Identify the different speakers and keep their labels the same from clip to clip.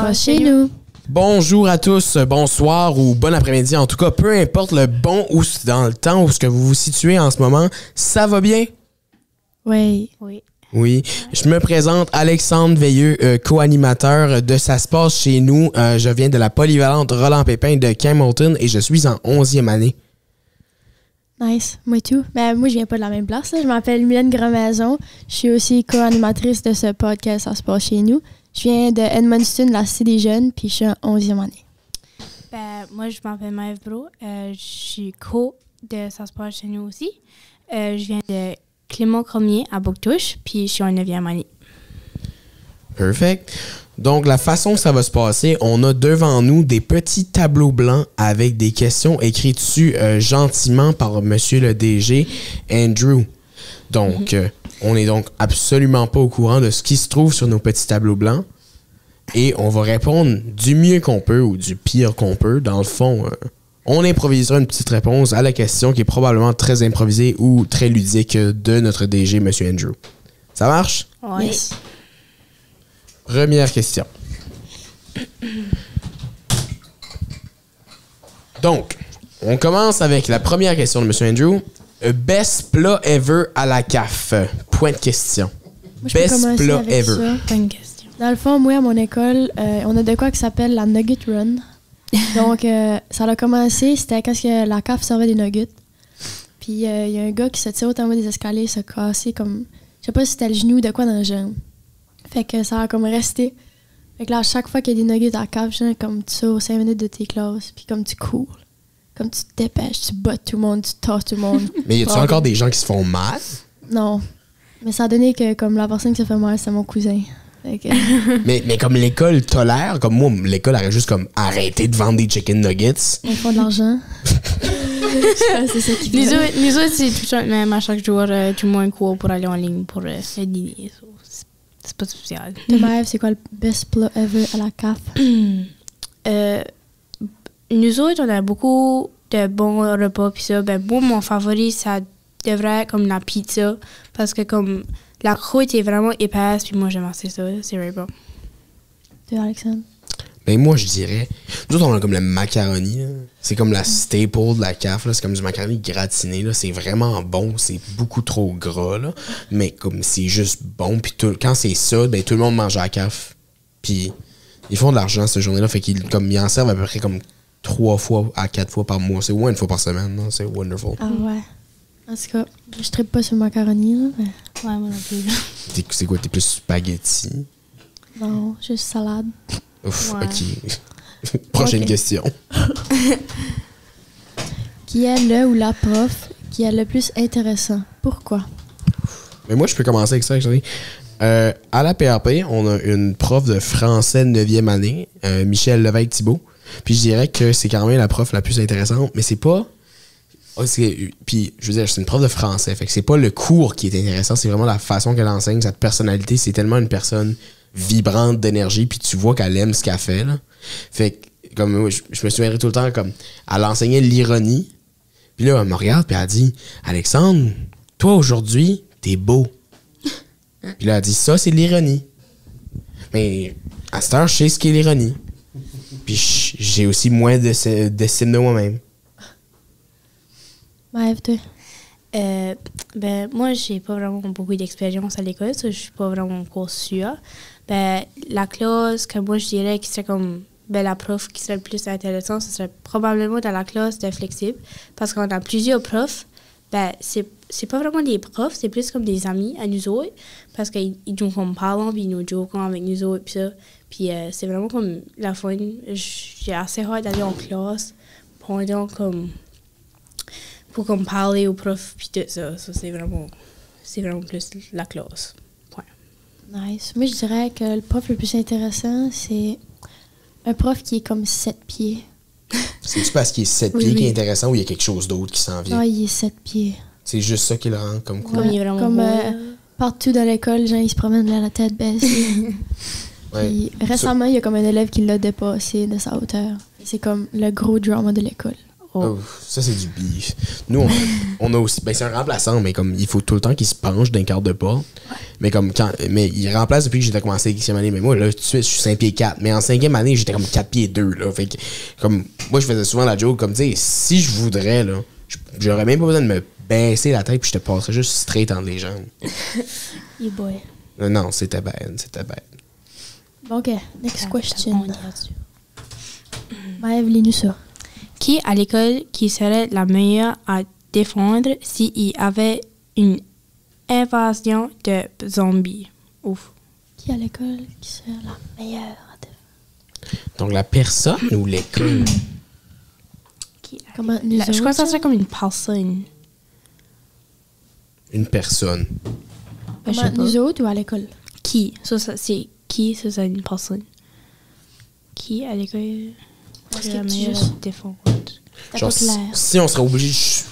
Speaker 1: passe chez nous.
Speaker 2: Bonjour à tous, bonsoir ou bon après-midi. En tout cas, peu importe le bon ou dans le temps où ce que vous vous situez en ce moment, ça va bien?
Speaker 1: Oui.
Speaker 2: Oui. Je me présente Alexandre Veilleux, co-animateur de Ça se passe chez nous. Je viens de la polyvalente Roland Pépin de Campbellton et je suis en 11e année.
Speaker 1: Nice. Moi tout. Ben, moi, je viens pas de la même place. Là. Je m'appelle Mylène Grandmaison. Je suis aussi co-animatrice de ce podcast Ça se passe chez nous. Je viens de Edmundston, la Cité des Jeunes, puis je suis en 11e année.
Speaker 3: Ben, moi, je m'appelle Maëve Bro. Je suis co de Ça se passe chez nous aussi. Je viens de Clément Cormier à Bouctouche, puis je suis en 9e année.
Speaker 2: Perfect. Donc, la façon que ça va se passer, on a devant nous des petits tableaux blancs avec des questions écrites dessus gentiment par Monsieur le DG, Andrew. Donc, on n'est donc absolument pas au courant de ce qui se trouve sur nos petits tableaux blancs. Et on va répondre du mieux qu'on peut ou du pire qu'on peut. Dans le fond, on improvisera une petite réponse à la question qui est probablement très improvisée ou très ludique de notre DG, M. Andrew. Ça marche?
Speaker 3: Oui.
Speaker 1: Yes.
Speaker 2: Première question. Donc, on commence avec la première question de M. Andrew. Best plat ever à la CAF. Point de question.
Speaker 1: Moi, je peux
Speaker 2: Best
Speaker 1: commencer
Speaker 2: plat
Speaker 1: avec
Speaker 2: ever.
Speaker 1: ça.
Speaker 3: Bonne question.
Speaker 1: Dans le fond, moi, à mon école, on a de quoi qui s'appelle la Nugget Run. Donc, ça a commencé, c'était quand la CAF servait des nuggets. Puis, il y a un gars qui se tire au en bas des escaliers, se cassé comme... Je sais pas si c'était le genou ou de quoi dans le jambe. Fait que ça a comme resté. Fait que là, à chaque fois qu'il y a des nuggets à la cave, genre, comme tu sors 5 minutes de tes classes, puis comme tu cours. Comme tu te dépêches, tu bats tout le monde, tu tasses tout le monde.
Speaker 2: Mais y a-tu encore des gens qui se font mal?
Speaker 1: Non. Mais ça a donné que comme la personne qui se fait mal, c'est mon cousin. Fait que...
Speaker 2: mais comme l'école tolère, comme moi, l'école aurait juste comme arrêté de vendre des chicken nuggets.
Speaker 1: Ils font de l'argent. C'est ça qui fait.
Speaker 3: Nous autres, c'est tout le temps même à chaque jour, tout le monde court pour aller en ligne pour le dîner. So, c'est pas spécial.
Speaker 1: De Maëve, c'est quoi le best plat ever à la CAF?
Speaker 3: Nous autres, on a beaucoup de bons repas. Puis ça, ben, moi, mon favori, ça devrait être comme la pizza. Parce que comme la croûte est vraiment épaisse. Puis moi, j'aime assez ça. C'est vraiment bon.
Speaker 1: De Alexandre?
Speaker 2: Ben moi, je dirais... Nous autres, on a comme le macaroni. Là. C'est comme la staple de la CAF. Là. C'est comme du macaroni gratiné. Là. C'est vraiment bon. C'est beaucoup trop gras. Là. Mais comme c'est juste bon. Puis quand c'est ça, ben tout le monde mange à la CAF. Puis ils font de l'argent cette journée-là. Fait qu'ils ils en servent à peu près comme 3 fois à 4 fois par mois. C'est une fois par semaine. Là. C'est wonderful.
Speaker 1: Ah ouais. En tout cas, je trippe pas sur le macaroni, là, mais...
Speaker 3: Ouais, moi non plus.
Speaker 2: C'est quoi? T'es plus spaghetti?
Speaker 1: Non, juste salade.
Speaker 2: Ouf,
Speaker 3: Ouais.
Speaker 2: OK. Prochaine
Speaker 1: Ok.
Speaker 2: question.
Speaker 1: Qui est le ou la prof qui est le plus intéressant? Pourquoi?
Speaker 2: Mais moi, je peux commencer avec ça, actually. À la PRP, on a une prof de français 9e année, Michel Levesque-Thibault. Puis je dirais que c'est quand même la prof la plus intéressante, mais c'est pas... Puis, je veux dire, c'est une prof de français, fait que c'est pas le cours qui est intéressant, c'est vraiment la façon qu'elle enseigne, sa personnalité. C'est tellement une personne vibrante d'énergie, puis tu vois qu'elle aime ce qu'elle fait, là. Fait que, comme moi, je me souviendrai tout le temps, comme, elle enseignait l'ironie, puis là, elle me regarde, puis elle dit « Alexandre, toi, aujourd'hui, t'es beau. » Puis là, elle dit « Ça, c'est l'ironie. » Mais, à cette heure, je sais ce qu'est l'ironie. Puis j'ai aussi moins d'estime de moi-même.
Speaker 1: Maëve, toi?
Speaker 3: Ben, moi, j'ai pas vraiment beaucoup d'expérience à l'école, ça, je suis pas vraiment encore sûre. Ben, la classe que moi, je dirais qui serait comme, ben, la prof qui serait le plus intéressant, ce serait probablement dans la classe de flexible, parce qu'on a plusieurs profs. Ben, c'est pas vraiment des profs, c'est plus comme des amis à nous autres, parce qu'ils nous comme parlent, puis ils nous jouent avec nous autres, puis ça. Puis c'est vraiment comme la fun. J'ai assez hâte d'aller en classe pendant comme... pour comme parler aux profs puis tout ça. Ça c'est vraiment plus la classe. Point.
Speaker 1: Nice. Moi, je dirais que le prof le plus intéressant, c'est un prof qui est comme 7 pieds.
Speaker 2: C'est-tu parce qu'il est 7
Speaker 1: Oui,
Speaker 2: pieds qui
Speaker 1: oui.
Speaker 2: est intéressant ou il y a quelque chose d'autre qui s'en vient?
Speaker 1: Ah, il est 7 pieds.
Speaker 2: C'est juste ça qui le rend comme cool.
Speaker 3: Comme il est vraiment
Speaker 1: comme
Speaker 3: beau, là.
Speaker 1: partout dans l'école, genre, il se promène là, la tête baissée.
Speaker 2: Ouais.
Speaker 1: Puis, récemment, il y a comme un élève qui l'a dépassé de sa hauteur. C'est comme le gros drama de l'école.
Speaker 2: Oh, ça, c'est du beef. Nous, on a aussi... Ben, c'est un remplaçant, mais comme il faut tout le temps qu'il se penche d'un quart de pas. Mais mais il remplace depuis que j'ai commencé la 6e année. Mais moi, là, tout de suite, je suis 5 pieds 4. Mais en 5e année, j'étais comme 4 pieds 2, là. Fait que, comme, moi, je faisais souvent la joke, comme, tu sais, si je voudrais, là, j'aurais même pas besoin de me baisser la tête puis je te passerais juste straight entre les jambes.
Speaker 3: You boy.
Speaker 2: Non, c'était bête.
Speaker 1: Bon, OK, next question. Maëve, lis-nous ça.
Speaker 3: Qui à l'école qui serait la meilleure à défendre s'il y avait une invasion de zombies? Ouf.
Speaker 1: Qui à l'école qui serait la meilleure à défendre?
Speaker 2: Donc, la personne ou l'école?
Speaker 1: Comment nous
Speaker 3: Je crois que ça
Speaker 1: autres,
Speaker 3: serait comme une personne.
Speaker 2: Une personne.
Speaker 3: Je sais
Speaker 1: Comment
Speaker 3: pas.
Speaker 1: nous autres ou à l'école?
Speaker 3: Qui? Ça, c'est qui? Ça, c'est une personne. Qui à l'école
Speaker 1: Parce
Speaker 3: serait
Speaker 1: que
Speaker 3: la
Speaker 1: tu
Speaker 3: meilleure
Speaker 1: juste-
Speaker 3: à défendre?
Speaker 1: C'était
Speaker 2: Genre,
Speaker 1: pas clair.
Speaker 2: si on serait obligé.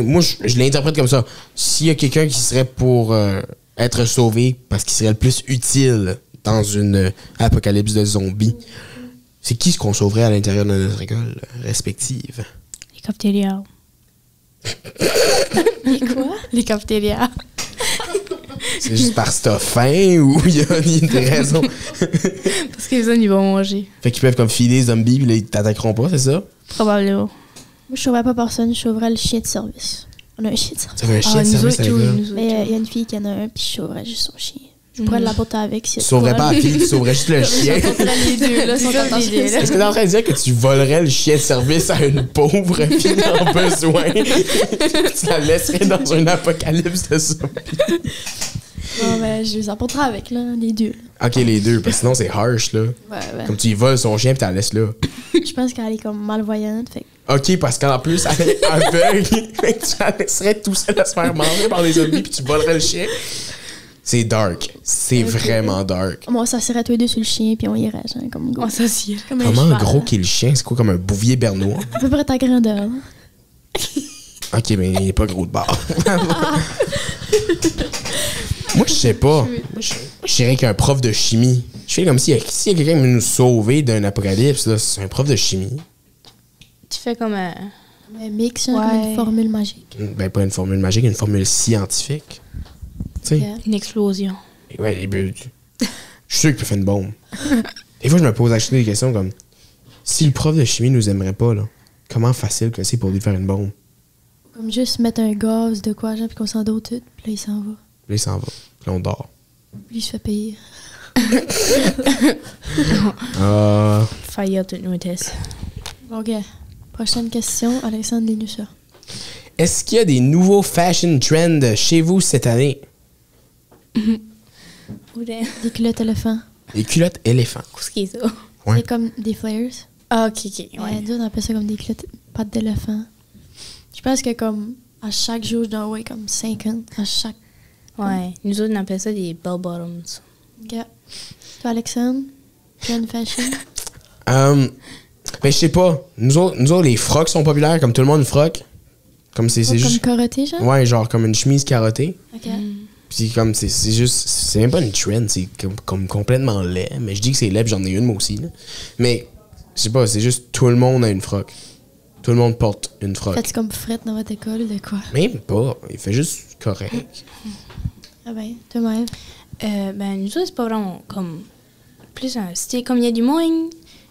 Speaker 2: Moi, je l'interprète comme ça. S'il y a quelqu'un qui serait pour être sauvé parce qu'il serait le plus utile dans une apocalypse de zombies, c'est qui ce qu'on sauverait à l'intérieur de notre école respective?
Speaker 3: Les cafétérias.
Speaker 1: Et quoi?
Speaker 3: Les cafétérias.
Speaker 2: C'est juste parce que t'as faim ou il y a des raisons?
Speaker 3: Parce que les autres, ils vont manger.
Speaker 2: Fait qu'ils peuvent comme filer les zombies puis là, ils t'attaqueront pas, c'est ça?
Speaker 3: Probablement.
Speaker 1: Moi, je sauverais pas personne, je sauverais le chien de service. On a un chien de service.
Speaker 2: Ça fait un chien de
Speaker 3: nous
Speaker 2: service à
Speaker 3: autres,
Speaker 2: l'école.
Speaker 3: nous
Speaker 1: Mais
Speaker 3: autres.
Speaker 1: il y a une fille qui en a un, puis je sauverais juste son chien. Je pourrais l'apporter avec. Si
Speaker 2: Tu sauverais pas la fille, tu sauverais juste le chien.
Speaker 1: les deux, là, sont attachés.
Speaker 2: Est-ce que t'es en train de dire que tu volerais le chien de service à une pauvre fille en besoin? Tu la laisserais dans un apocalypse de zombies?
Speaker 1: Bon, ben, je les apporterai avec, là, les deux.
Speaker 2: Ok, les deux, parce que sinon c'est harsh, là.
Speaker 1: Ouais.
Speaker 2: Comme tu y voles son chien pis tu la laisses là.
Speaker 1: Je pense qu'elle est comme malvoyante, fait que
Speaker 2: Ok, parce qu'en plus, elle est aveugle. Fait que tu la laisserais tout seul à se faire manger par les zombies puis tu volerais le chien. C'est dark. C'est
Speaker 1: Ok.
Speaker 2: vraiment dark.
Speaker 1: moi, ça serait tous les deux sur le chien, puis on irait, genre, comme gros.
Speaker 3: On s'assied.
Speaker 1: Comme un
Speaker 2: Comment
Speaker 1: cheval,
Speaker 2: gros
Speaker 1: là.
Speaker 2: qu'est le chien? C'est quoi, comme un bouvier bernois?
Speaker 1: À peu près ta grandeur, là.
Speaker 2: Ok, mais il est pas gros de barre. Moi, je sais pas. Moi, je dirais qu'un prof de chimie. Je fais comme s'il y a quelqu'un qui veut nous sauver d'un apocalypse, là, c'est un prof de chimie.
Speaker 3: Tu fais comme un...
Speaker 1: Un mix, genre, comme
Speaker 3: Ouais.
Speaker 1: une formule magique.
Speaker 2: Ben, pas une formule magique, une formule scientifique. Tu sais?
Speaker 1: Ok.
Speaker 3: une explosion.
Speaker 2: Ouais, je suis sûr qu'il peut faire une bombe. Des fois, je me pose actuellement des questions comme si le prof de chimie nous aimerait pas, là, comment facile que c'est pour lui de faire une bombe?
Speaker 1: Comme juste mettre un gaz de quoi, genre, puis qu'on s'endort tout, puis là, il s'en va.
Speaker 2: Là, il s'en va. Puis là, on dort.
Speaker 1: Puis il se fait payer.
Speaker 3: Fire toute notice.
Speaker 1: Bon, OK. Prochaine question, Alexandre, lis-nous ça.
Speaker 2: Est-ce qu'il y a des nouveaux fashion trends chez vous cette année?
Speaker 1: Des culottes éléphants.
Speaker 2: Les culottes éléphants.
Speaker 3: Qu'est-ce qui est ça?
Speaker 2: Ouais.
Speaker 1: C'est comme des flares.
Speaker 3: Ah, ok.
Speaker 1: Ouais. Nous, on appelle ça comme des culottes pattes d'éléphant. Je pense que comme à chaque jour, je dois envoyer comme 50. À chaque.
Speaker 3: Ouais. Nous autres, on appelle ça des bell bottoms.
Speaker 1: OK. Toi, Alexandre, trend fashion.
Speaker 2: Ben, je sais pas. Nous autres, les frocs sont populaires, comme tout le monde froc. Comme c'est
Speaker 1: Comme
Speaker 2: juste.
Speaker 1: carotté, genre?
Speaker 2: Ouais, genre comme une chemise carottée.
Speaker 1: OK.
Speaker 2: Puis comme c'est juste. C'est même pas une trend, c'est comme complètement laid. Mais je dis que c'est laid, puis j'en ai une moi aussi. Là. Mais, je sais pas, c'est juste tout le monde a une froc. Tout le monde porte une froc.
Speaker 1: Faites comme frette dans votre école ou de quoi?
Speaker 2: Même pas. Il fait juste correct.
Speaker 1: Ah ben, toi, Maëve.
Speaker 3: Ben, nous autres, c'est pas vraiment comme... Plus un style. Comme il y a du monde...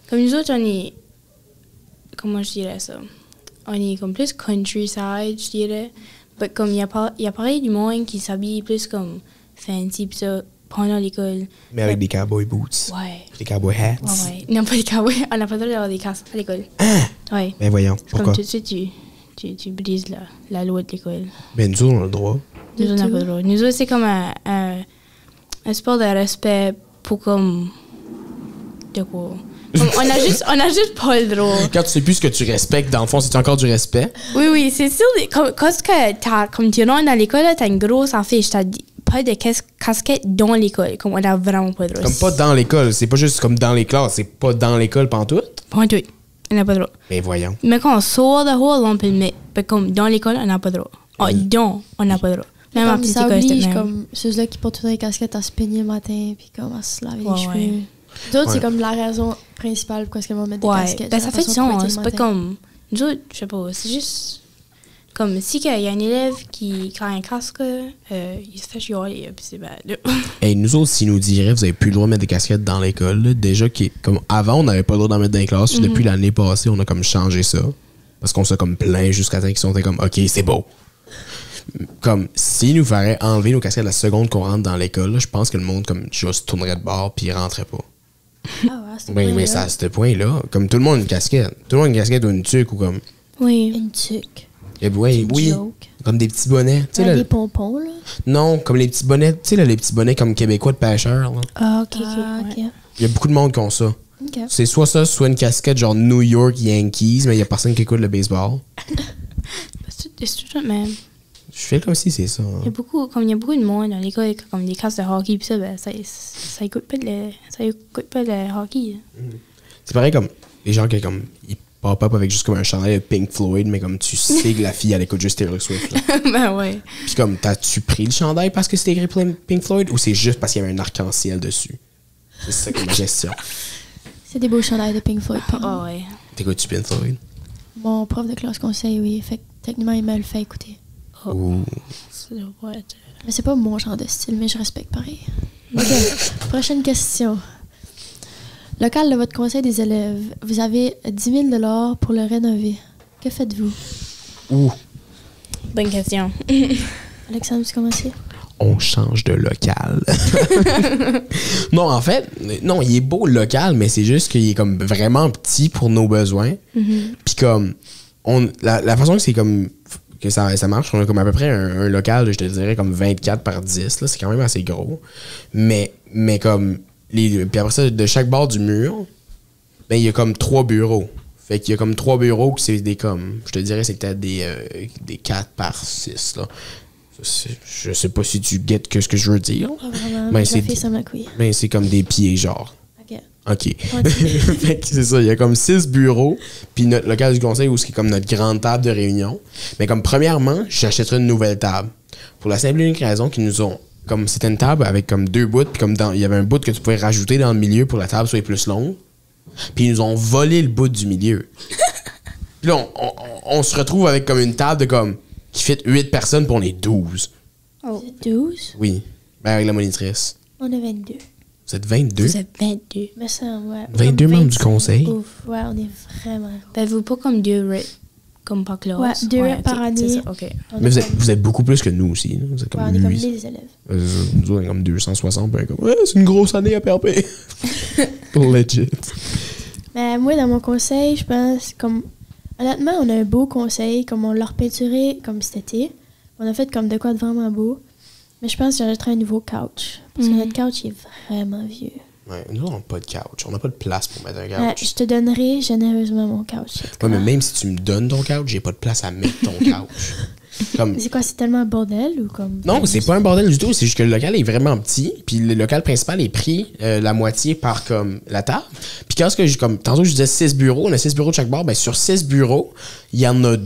Speaker 3: Comme nous autres, on est... Comment je dirais ça? On est comme plus countryside, je dirais. Mais comme il y a pareil du monde qui s'habille plus comme fancy pis ça pendant l'école.
Speaker 2: Mais avec des cowboy boots.
Speaker 3: Ouais.
Speaker 2: Des cowboy hats.
Speaker 3: Ouais. Non, pas des cowboys. On n'a pas le droit d'avoir des casques à l'école. Ouais.
Speaker 2: Ben voyons,
Speaker 3: Comme
Speaker 2: pourquoi?
Speaker 3: tout de suite, tu brises la loi de l'école.
Speaker 2: Ben nous autres, on a le droit.
Speaker 3: Nous autres, on n'a
Speaker 1: tout.
Speaker 3: pas le droit. Nous autres, c'est comme un sport de respect pour comme... De quoi? Comme, on a juste pas le droit.
Speaker 2: Quand tu sais plus ce que tu respectes, dans le fond, c'est encore du respect.
Speaker 3: Oui, c'est sûr. Comme tu rentres dans l'école, t'as une grosse affiche. T'as pas de casquette dans l'école. Comme on a vraiment pas le droit.
Speaker 2: Comme pas dans l'école. C'est pas juste comme dans les classes. C'est pas dans l'école pantoute.
Speaker 3: Pas tout. On n'a pas le droit.
Speaker 2: Mais voyons.
Speaker 3: Mais quand on sort de hall, on peut le mettre. Mais comme dans l'école, on n'a pas le droit. Oh, dans, on n'a pas le droit. Même à
Speaker 1: Comme
Speaker 3: petite
Speaker 1: ça
Speaker 3: école, c'était
Speaker 1: oblige,
Speaker 3: même.
Speaker 1: comme ceux-là qui portent tout les casquettes à se peigner le matin, puis comme à se laver les
Speaker 3: Ouais,
Speaker 1: cheveux.
Speaker 3: ouais.
Speaker 1: D'autres,
Speaker 2: Ouais.
Speaker 1: c'est comme la raison principale pourquoi est-ce qu'ils vont mettre des
Speaker 3: Ouais,
Speaker 1: casquettes.
Speaker 3: ben
Speaker 1: genre,
Speaker 3: ça fait du
Speaker 1: façon de
Speaker 3: sens.
Speaker 1: pointer
Speaker 3: C'est
Speaker 1: le
Speaker 3: pas
Speaker 1: matin.
Speaker 3: comme. Nous autres, je sais pas, c'est juste. comme si il y a un élève qui, quand il a un casque, il se fait chialer, puis c'est bad.
Speaker 2: Hey, nous autres, s'ils nous diraient vous avez plus le droit de mettre des casquettes dans l'école, là, déjà, comme avant, on n'avait pas le droit d'en mettre dans les classes, puis depuis l'année passée, on a comme changé ça. Parce qu'on s'est comme plein jusqu'à temps qu'ils sont comme, OK, c'est beau. Comme, s'ils nous feraient enlever nos casquettes la seconde qu'on rentre dans l'école, là, je pense que le monde, comme, juste tournerait de bord, puis il rentrait pas.
Speaker 1: Ah ouais, c'est
Speaker 2: Oui, mais c'est à ce point-là. Comme tout le monde a une casquette. Tout le monde a une casquette ou une tuque ou comme.
Speaker 3: Oui.
Speaker 1: Une tuque.
Speaker 2: Oui, oui.
Speaker 1: Joke.
Speaker 2: Comme des petits bonnets. Tu sais,
Speaker 1: Ouais,
Speaker 2: là,
Speaker 1: des pompons, là.
Speaker 2: non, comme les petits bonnets. Tu sais, là, les petits bonnets comme québécois de pêcheurs. Là.
Speaker 3: Ah, ok,
Speaker 1: Ah,
Speaker 3: ok.
Speaker 1: ok.
Speaker 2: Il y a beaucoup de monde qui ont ça.
Speaker 1: Ok.
Speaker 2: C'est soit ça, soit une casquette genre New York Yankees, mais il y a personne qui écoute le baseball.
Speaker 3: C'est tout le même.
Speaker 2: Je fais comme si c'est ça.
Speaker 3: Il y a beaucoup de monde dans l'école, comme des casques de hockey, puis ça, ben, ça écoute pas le hockey. Là.
Speaker 2: C'est pareil comme les gens qui comme ils pop up avec juste comme un chandail de Pink Floyd, mais comme tu sais que la fille elle écoute juste Taylor Swift. Là.
Speaker 3: Ben ouais.
Speaker 2: Puis comme t'as-tu pris le chandail parce que c'était écrit Pink Floyd ou c'est juste parce qu'il y avait un arc-en-ciel dessus? C'est ça comme question.
Speaker 1: C'est des beaux chandails de Pink Floyd. par
Speaker 3: Ah
Speaker 1: exemple.
Speaker 3: ouais.
Speaker 2: T'écoutes-tu Pink Floyd?
Speaker 1: Mon prof de classe conseil, oui. Fait que techniquement, il me le fait écouter.
Speaker 2: Ouh.
Speaker 3: Ça doit pas être...
Speaker 1: Mais c'est pas mon genre de style, mais je respecte pareil. OK. Prochaine question. Local de votre conseil des élèves. Vous avez 10 000 $ pour le rénover. Que faites-vous?
Speaker 2: Ouh.
Speaker 3: Bonne question.
Speaker 1: Alexandre, tu commences?
Speaker 2: On change de local. Non, en fait, non, il est beau le local, mais c'est juste qu'il est comme vraiment petit pour nos besoins. Puis comme, la façon que c'est comme que ça marche, on a comme à peu près un local, je te dirais comme 24 par 10, là, c'est quand même assez gros. Mais comme, puis après ça, de chaque bord du mur, ben il y a comme 3 bureaux. Fait qu'il y a comme 3 bureaux qui c'est des comme, je te dirais c'est peut-être des 4 par 6, là. Je sais pas si tu guettes ce que je veux dire.
Speaker 1: Pas vraiment.
Speaker 2: Ben,
Speaker 1: Mais
Speaker 2: c'est-
Speaker 1: fait semblant que oui.
Speaker 2: Mais c'est comme des pieds, genre.
Speaker 1: OK.
Speaker 2: OK.
Speaker 1: Continue.
Speaker 2: Fait que c'est ça, il y a comme 6 bureaux, puis notre local du conseil où c'est comme notre grande table de réunion. Mais comme premièrement, j'achèterais une nouvelle table. Pour la simple et unique raison qu'ils nous ont, comme c'était une table avec comme 2 bouts, puis comme il y avait un bout que tu pouvais rajouter dans le milieu pour que la table soit plus longue. Puis ils nous ont volé le bout du milieu. Puis là, on se retrouve avec comme une table de comme qui fait 8 personnes, puis on est 12.
Speaker 3: Oh.
Speaker 1: C'est 12?
Speaker 2: Oui. Ben avec la monitrice.
Speaker 1: On est 22.
Speaker 2: Vous êtes 22?
Speaker 3: Vous êtes 22.
Speaker 1: Mais ça, ouais.
Speaker 2: 22
Speaker 1: Comme
Speaker 2: membres du
Speaker 1: 25.
Speaker 2: conseil?
Speaker 1: Ouf, ouais, on est vraiment gros.
Speaker 3: Ben, vous pas comme 2 reps, comme par classe.
Speaker 1: Ouais, 2 reps par
Speaker 3: ok,
Speaker 1: année.
Speaker 3: c'est ça, OK.
Speaker 1: On
Speaker 2: Mais
Speaker 1: est
Speaker 2: vous êtes beaucoup plus que nous aussi. Là. Vous êtes
Speaker 1: comme,
Speaker 2: comme
Speaker 1: ouais, on est comme
Speaker 2: 800.
Speaker 1: les élèves.
Speaker 2: Nous autres, on est comme 260. Puis comme, ouais, c'est une grosse année à PRP. Legit.
Speaker 1: Mais moi, dans mon conseil, je pense, comme... Honnêtement, on a un beau conseil, comme on l'a repeinturé comme cet été. On a fait comme de quoi de vraiment beau. Mais je pense que j'achèterai un nouveau couch. Parce que notre couch il est vraiment vieux.
Speaker 2: Ouais, nous, on n'a pas de couch. On n'a pas de place pour mettre un
Speaker 1: Ouais,
Speaker 2: couch.
Speaker 1: je te donnerai généreusement mon couch.
Speaker 2: Ouais, mais même si tu me donnes ton couch, j'ai pas de place à mettre ton couch. Comme,
Speaker 1: C'est quoi, c'est tellement un bordel ou comme...
Speaker 2: non, c'est pas un bordel du tout. C'est juste que le local est vraiment petit. Puis le local principal est pris la moitié par comme la table. Puis quand que comme tantôt je disais 6 bureaux, on a 6 bureaux de chaque bord. Ben sur 6 bureaux, il y en a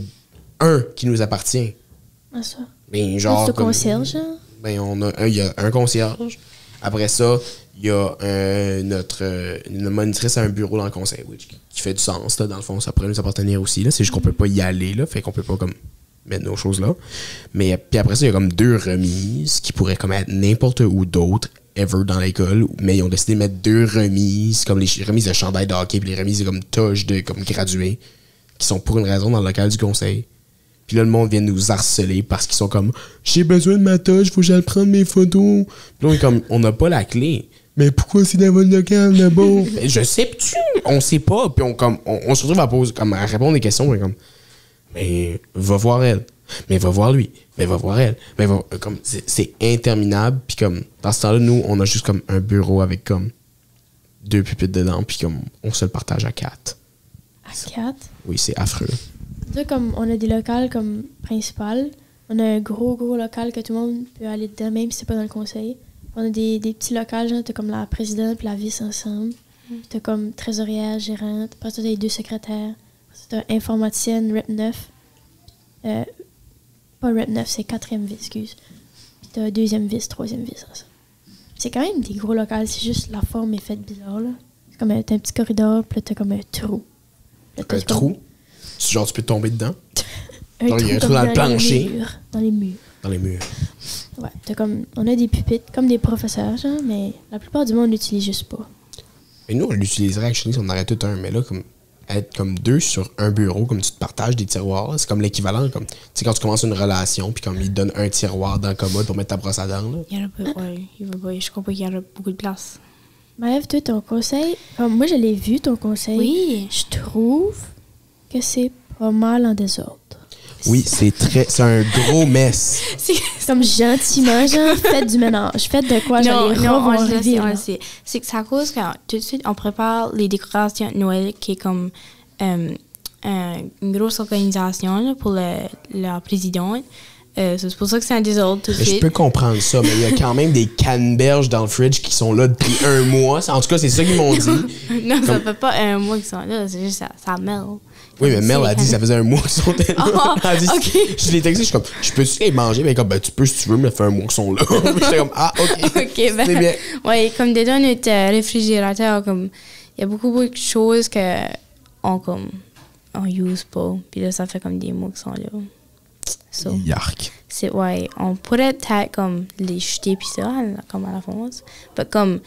Speaker 2: un qui nous appartient.
Speaker 1: Ah, ça.
Speaker 2: Ben genre
Speaker 1: C'est au
Speaker 2: comme-
Speaker 1: concierge, hein?
Speaker 2: Ben il y a un concierge. Après ça, il y a une monitrice à un bureau dans le conseil, qui fait du sens là, dans le fond, ça pourrait nous appartenir aussi là. C'est juste qu'on peut pas y aller là, fait qu'on peut pas comme mettre nos choses là. Mais puis après ça, il y a comme 2 remises qui pourraient comme être n'importe où d'autre ever dans l'école, mais ils ont décidé de mettre 2 remises comme les remises de chandail de hockey, puis les remises de comme toge de comme gradués qui sont pour une raison dans le local du conseil. Puis là, le monde vient nous harceler parce qu'ils sont comme « J'ai besoin de ma toge, faut que j'aille prendre mes photos. » Puis là, on est comme « On n'a pas la clé. » Mais pourquoi c'est dans votre local, là-bas? Je sais, pis on sait pas. Puis on se retrouve à répondre des questions. Mais comme « Mais va voir elle. Mais va voir lui. Mais va voir elle. Mais comme c'est interminable. Puis comme dans ce temps-là, nous, on a juste comme un bureau avec comme 2 pupitres dedans. Puis comme on se le partage à 4.
Speaker 1: À 4.
Speaker 2: Oui, c'est affreux.
Speaker 1: Là, comme on a des locales comme principal, on a un gros local que tout le monde peut aller dedans, même si c'est pas dans le conseil. On a des petits locales, genre, t'as comme la présidente puis la vice ensemble. T'as comme trésorière, gérante. Après ça, t'as les 2 secrétaires. Après ça, t'as informaticienne, rep 9. Pas rep 9, c'est 4e vice, excuse. Puis t'as 2e vice, 3e vice ensemble. C'est quand même des gros locales, c'est juste la forme est faite bizarre, là. C'est comme t'as un petit corridor, puis là, t'as comme un trou. Là, t'as
Speaker 2: Un
Speaker 1: comme-
Speaker 2: trou. Genre, tu peux tomber dedans. Genre, il y a un trou
Speaker 1: comme
Speaker 2: dans le plancher.
Speaker 1: Dans les murs.
Speaker 2: Dans les murs.
Speaker 1: Ouais, on a des pupitres comme des professeurs, genre, mais la plupart du monde l'utilise juste pas.
Speaker 2: Et nous, on l'utiliserait actually si on en aurait tout un. Mais là, comme être comme 2 sur un bureau, comme tu te partages des tiroirs, c'est comme l'équivalent. Comme, tu sais, quand tu commences une relation, puis comme ils te donnent un tiroir dans le commode pour mettre ta brosse à dents. Là.
Speaker 3: Il y en a pas, ouais, je crois pas qu'il y en a beaucoup de place.
Speaker 1: Maëve, toi, ton conseil, comme moi, je l'ai vu, ton conseil.
Speaker 3: Oui.
Speaker 1: Je trouve que c'est pas mal en désordre.
Speaker 2: Oui, c'est un gros mess.
Speaker 1: Comme gentiment, genre, faites du ménage. Faites de quoi, genre, les rats vont arriver, là.
Speaker 3: C'est que c'est à cause que tout de suite, on prépare les décorations de Noël, qui est comme une grosse organisation là, pour la présidente. C'est pour ça que c'est un désordre tout de
Speaker 2: Je
Speaker 3: suite.
Speaker 2: peux comprendre ça, mais il y a quand même des canneberges dans le fridge qui sont là depuis un mois. En tout cas, c'est ça qu'ils m'ont dit.
Speaker 3: Non, ça fait pas un mois qu'ils sont là, c'est juste ça mêle.
Speaker 2: Oui, mais Mel a dit que ça faisait un mois qu'ils sont là.
Speaker 3: Oh,
Speaker 2: Elle a dit,
Speaker 3: ok.
Speaker 2: Je l'ai texté, je suis comme, je peux-tu les manger? Mais comme, ben, tu peux si tu veux, mais ça fait un mois qu'ils sont là. J'étais comme, ah, ok.
Speaker 3: Ok, ben,
Speaker 2: c'est bien.
Speaker 3: ouais, comme dedans notre réfrigérateur, comme, il y a beaucoup de choses on use pas. Puis là, ça fait comme des mois qu'ils sont là. So,
Speaker 2: Yark.
Speaker 3: ouais, on pourrait peut-être comme les jeter puis ça, comme à la fonce. Mais comme,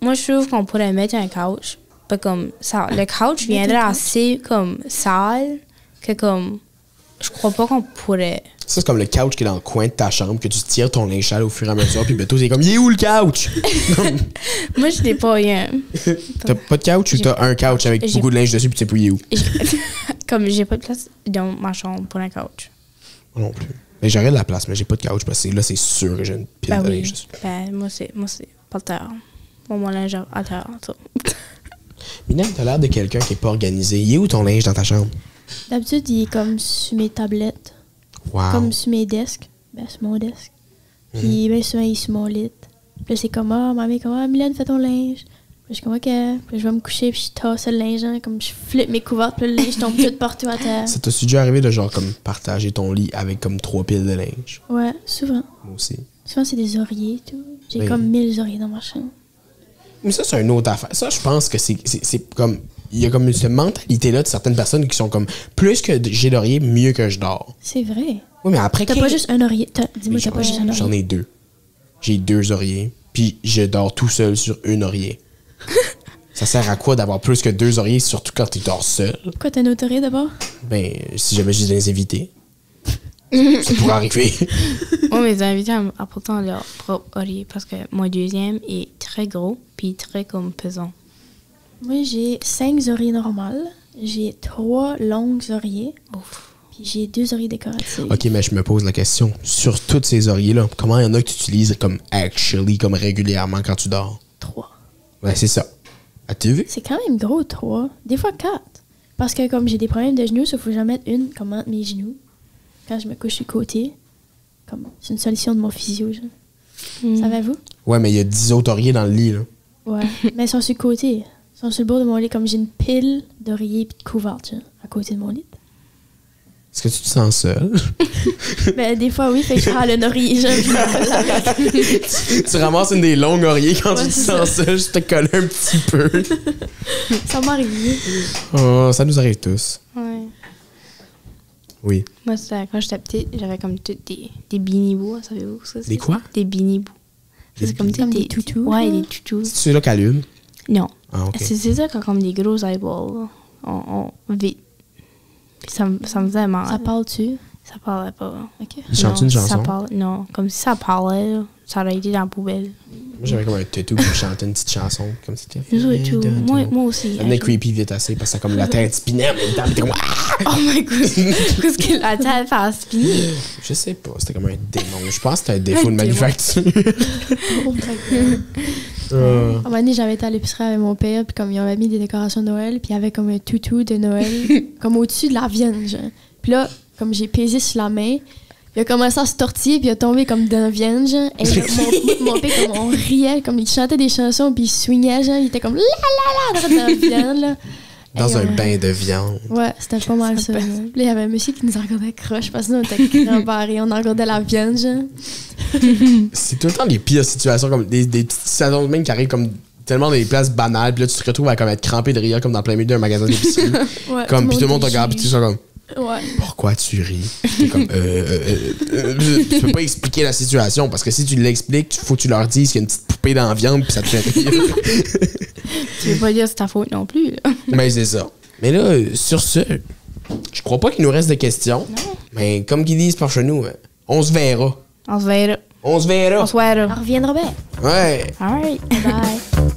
Speaker 3: moi je trouve qu'on pourrait mettre un couch. Mais comme ça, le couch viendrait assez comme sale que comme, je crois pas qu'on pourrait.
Speaker 2: Ça, c'est comme le couch qui est dans le coin de ta chambre, que tu tires ton linge sale au fur et à mesure, puis bientôt, c'est comme, il est où le couch?
Speaker 3: Moi, je n'ai pas rien.
Speaker 2: T'as pas de couch ou t'as un couch avec beaucoup de linge dessus, puis tu sais plus il est où?
Speaker 3: Comme j'ai pas de place dans ma chambre pour un couch.
Speaker 2: Moi non plus. Mais j'aurais de la place, mais j'ai pas de couch, parce que là, c'est sûr que j'ai une pile de linge dessus.
Speaker 3: Ben, moi, c'est pas terre. Mon linge à terre, ça.
Speaker 2: Minem, t'as l'air de quelqu'un qui est pas organisé. Il est où ton linge dans ta chambre?
Speaker 1: D'habitude, il est comme sur mes tablettes.
Speaker 2: Wow.
Speaker 1: Comme sur mes desks. Ben, sur mon desk. Puis, ben, souvent, il est sur mon lit. Puis là, c'est comme, ma mère, comme, Mylène, fais ton linge. Puis je suis comme, OK. Puis je vais me coucher, puis je tasse le linge, hein, comme je flippe mes couvertes, puis le linge tombe tout partout à terre.
Speaker 2: Ça t'as-tu déjà arrivé de genre comme partager ton lit avec comme 3 piles de linge?
Speaker 1: Ouais, souvent.
Speaker 2: Moi aussi.
Speaker 1: Souvent, c'est des oreillers et tout. J'ai
Speaker 2: Oui.
Speaker 1: comme 1000 oreillers dans ma chambre.
Speaker 2: Mais ça, c'est une autre affaire. Ça, je pense que c'est comme... Il y a comme cette mentalité-là de certaines personnes qui sont comme, plus que j'ai d'oreiller, mieux que je dors.
Speaker 1: C'est vrai.
Speaker 2: Oui, mais après...
Speaker 1: T'as pas juste un oreiller. Dis-moi, t'as pas juste un
Speaker 2: J'en
Speaker 1: oreiller.
Speaker 2: ai 2. J'ai 2 oreillers, puis je dors tout seul sur un oreiller. Ça sert à quoi d'avoir plus que 2 oreillers, surtout quand tu dors seul?
Speaker 1: Pourquoi t'as un autre oreiller d'abord?
Speaker 2: Ben, si jamais j'ai des invités. Ça pourrait arriver.
Speaker 3: Moi, mes invités apportent leur propre oreiller parce que mon deuxième est très gros puis très comme pesant.
Speaker 1: Moi, j'ai 5 oreillers normales. J'ai 3 longues oreillers. Puis j'ai 2 oreillers décoratifs.
Speaker 2: OK, mais je me pose la question. Sur tous ces oreillers-là, comment il y en a que tu utilises comme actually, comme régulièrement quand tu dors?
Speaker 1: 3.
Speaker 2: Ouais, c'est ça. As-tu vu?
Speaker 1: C'est quand même gros, 3. Des fois 4. Parce que comme j'ai des problèmes de genoux, il faut que j'en mette une comme entre mes genoux. Quand je me couche sur le côté. Comme, c'est une solution de mon physio, genre. Savez-vous?
Speaker 2: Ouais, mais il y a 10 autres oreillers dans le lit, là.
Speaker 1: Ouais. Mais ils sont sur le côté. Ils sont sur le bord de mon lit. Comme j'ai une pile d'oreillers et de couvertes, genre, à côté de mon lit.
Speaker 2: Est-ce que tu te sens seul?
Speaker 1: Ben, des fois, oui. Fait que je prends le oreiller, genre, je me
Speaker 2: Tu ramasses une des longues oreillers quand
Speaker 1: Ouais,
Speaker 2: tu te
Speaker 1: c'est
Speaker 2: sens seul, je te colle un petit peu.
Speaker 1: Ça m'arrive.
Speaker 2: Oh, ça nous arrive tous.
Speaker 3: Ouais.
Speaker 2: Oui.
Speaker 3: Moi, quand j'étais petite, j'avais comme toutes des beanie-boos, savez-vous ça?
Speaker 2: Des quoi?
Speaker 3: Des beanie-boos. C'est comme
Speaker 1: des toutous,
Speaker 3: Ouais,
Speaker 1: là?
Speaker 3: des toutous.
Speaker 2: C'est celui-là qui allume?
Speaker 3: Non.
Speaker 2: Ah, OK.
Speaker 3: C'est ça qui a comme des gros eyeballs. Là. On vit. Puis ça me faisait mal.
Speaker 1: Ça parle-tu?
Speaker 3: Ça parlait pas.
Speaker 1: OK.
Speaker 2: Il chante une chanson?
Speaker 3: Non, comme si ça parlait, là, ça aurait été dans la poubelle.
Speaker 2: Moi, j'avais comme un tatou qui chantait une petite chanson, comme c'était.
Speaker 3: Nous et tout. Moi aussi.
Speaker 2: Ça devenait creepy vite assez, parce que ça comme la tête spinait en même temps, puis t'es comme, ah!
Speaker 3: Oh my god. Qu'est-ce que la tête fait spinner?
Speaker 2: Je sais pas, c'était comme un démon. Je pense que c'était un défaut de
Speaker 3: démon.
Speaker 2: manufacture.
Speaker 1: Oh my God. À un moment donné, j'avais été à l'épicerie avec mon père, puis comme ils avaient mis des décorations de Noël, puis il y avait comme un toutou de Noël, comme au-dessus de la viande, genre. Puis là, comme j'ai pesé sur la main, il a commencé à se tortiller, puis il a tombé comme dans la viande, genre. Et là, mon père, comme on riait, comme il chantait des chansons, puis il swingait, genre. Il était comme la la la dans la viande, là.
Speaker 2: Dans
Speaker 1: Et
Speaker 2: un bain de viande.
Speaker 1: Ouais, c'était pas mal ça. Là. Puis là, il y avait un monsieur qui nous regardait croche, parce que nous, on était cramparés, on en regardait la viande, genre.
Speaker 2: C'est tout le temps les pires situations, comme des petites situations de même qui arrivent comme tellement dans des places banales, puis là, tu te retrouves à comme être crampé de rire, comme dans plein milieu d'un magasin d'épicerie.
Speaker 1: Ouais,
Speaker 2: Comme, puis tout le monde te
Speaker 1: est
Speaker 2: regarde, puis tu es comme,
Speaker 1: Ouais.
Speaker 2: Pourquoi tu ris? J'étais comme, tu peux pas expliquer la situation parce que si tu l'expliques, faut que tu leur dises qu'il y a une petite poupée dans la viande puis ça te fait rire.
Speaker 3: Tu veux pas dire c'est ta faute non plus, là.
Speaker 2: Mais c'est ça. Mais là, sur ce, je crois pas qu'il nous reste de questions.
Speaker 3: Non.
Speaker 2: Mais comme qu'ils disent par chez nous, on se verra.
Speaker 3: On se verra.
Speaker 2: On se verra.
Speaker 3: On se verra.
Speaker 1: On reviendra bien.
Speaker 2: Ouais.
Speaker 3: All right.
Speaker 1: Bye.